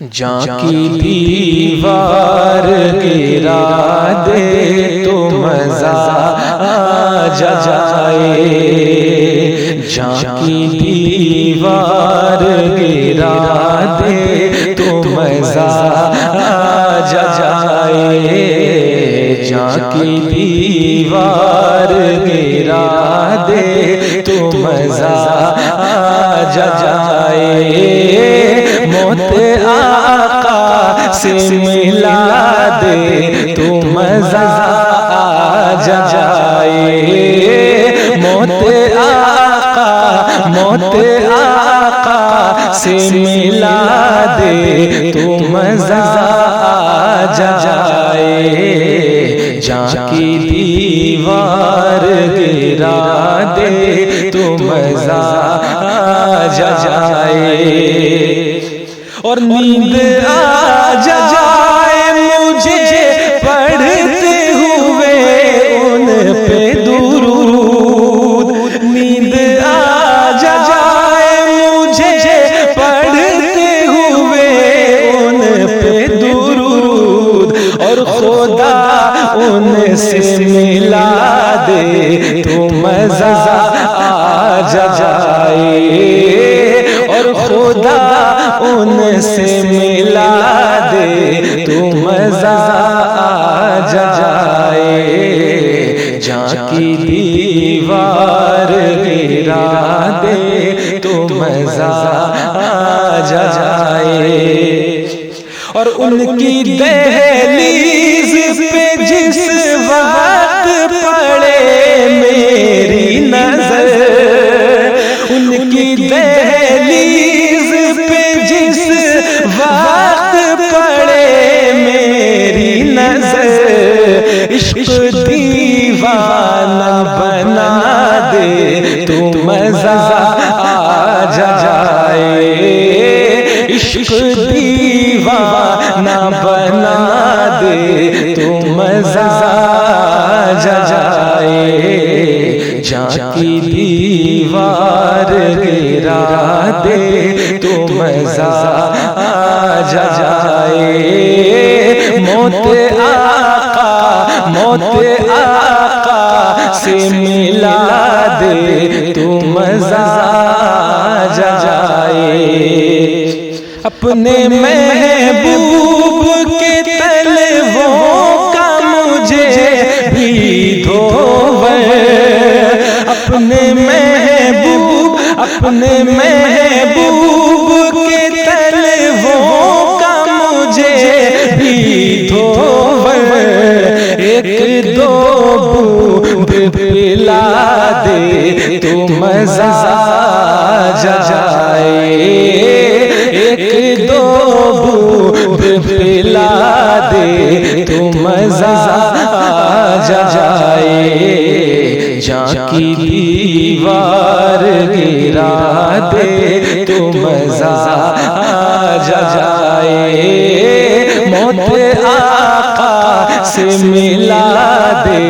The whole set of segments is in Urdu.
جاں کی دیوار گرا دے تو مزہ آ جائے، جاں کی دیوار گرا دے تو مزہ آ جائے، جاں کی دیوار گرا دے تو مزہ آ جائے، موت آقا سے ملا دے تو مزہ آ جائے، موت آقا سے ملا دے تو مزہ آ جائے، جاں کی دیوار گرا دے تو مزہ آ جائے، اور نیند آ جائے مجھے پڑھتے ہوئے ان پہ درود، نیند آ جائے مجھے پڑھتے ہوئے ان پہ درود، اور خدا ان سے ملا دے تو مزہ آ جائے، اور خدا ان سے ملا دے تو مزہ آ جائے، جاں کی دیوار گرا دے تو مزہ آ جائے، اور ان کی دہلیز پہ جس وقت پڑے میری نظر، ان کی دہلیز پہ جس وقت پڑے میری نظر، عشق دیوانہ بنا دے تو مزہ آ جائے، عشق دیوانہ بنا دے تو مزہ آ جائے، جاں کی دیوار گرا دے تو مزہ آ جائے، موت آقا سے ملا دے تو مزہ آ جائے، اپنے محبوب کے طلبوں کا مجھے بھی دھوور، اپنے محبوب کے طلبوں کا مجھے بھی دھوور، ایک دو بوند پلا دے تو مزہ آ جائے، ایک دو بوند پلا دے تو مزہ آ جائے، جاں کی دیوار گرا دے تو مزہ آ جائے، موت آقا سے ملا دے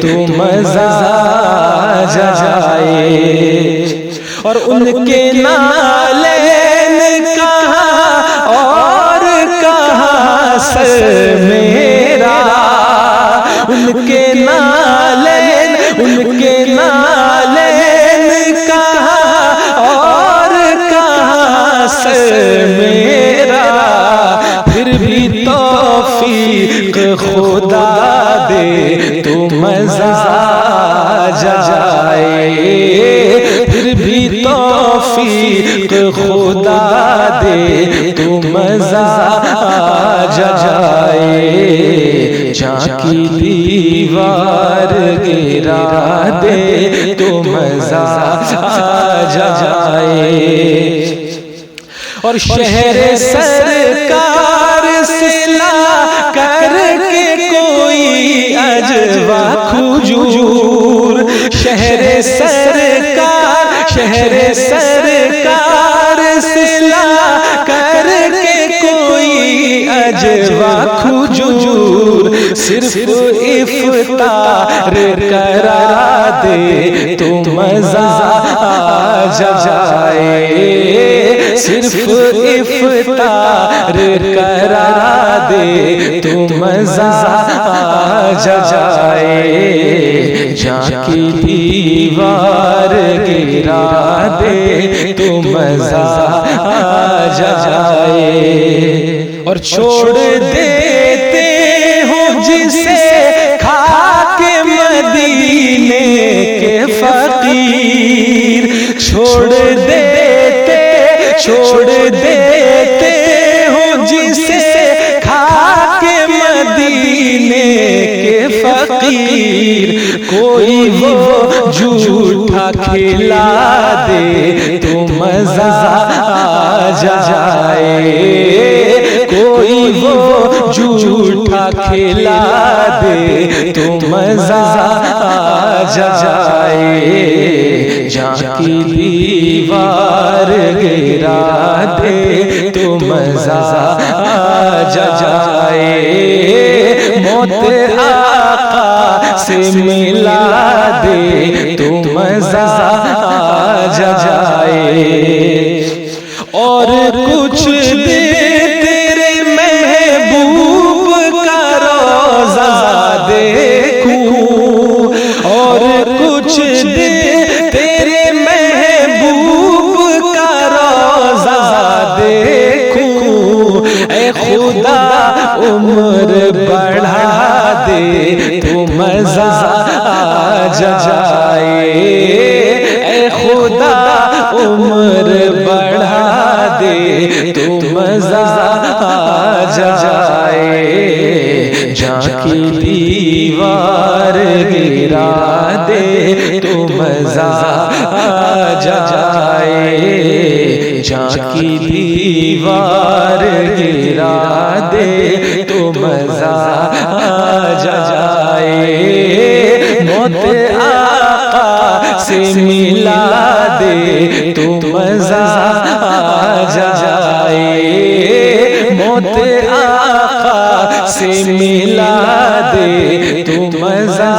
تو مزہ آ جائے، اور ان کے نالین کہاں اور کہاں سر میرا، ان کے نالین کہاں اور کہاں سر میرا، پھر بھی توفیق خدا دے تو مزہ آ جائے، پھر بھی توفیق خدا دے تو مزہ آ جائے، جاں کی دیوار گرا دے تو مزہ آ جائے، اور شہر سرکار سے لا کر کے کوئی عجوا کھجور، شہر سرکار سے لا کر کے کوئی عجوا کھجور، صرف افطار کرا دے تو مزہ آ جائے، صرف افطار کرا دے تو مزہ آ جائے، جہاں کی دیوار گرا دے تو مزہ آ جائے، اور چھوڑ دیتے ہوں جسے کھا کے مدینے کے فقیر، چھوڑ دیتے ہوں جسے کھا کے مدینے کے فقیر، کوئی وہ جھوٹا کھلا دے تو مزہ آ جائے، کوئی وہ جھوٹا کھلا دے تو مزہ آ جائے، جہاں کی دیوار گرا دے تو مزہ آ جائے، موت آقا سے ملا دے تو مزہ آ جائے، اور کچھ دیر تیرے محبوب کا روضہ دیکھوں، اور کچھ دیر تیرے محبوب کا روضہ دیکھوں، اے خدا عمر بڑھا دے تو مزہ آ جائے، اے خدا عمر بڑھا دے تو مزہ آ جائے، جہاں کی دیوار گرا دے تو مزہ آ جائے، جہاں کی دیوار گرا دے تو مزہ آ جائے، موت آقا سے ملا دے تو مزہ آ جائے، موت آقا سے ملا دے تو مزہ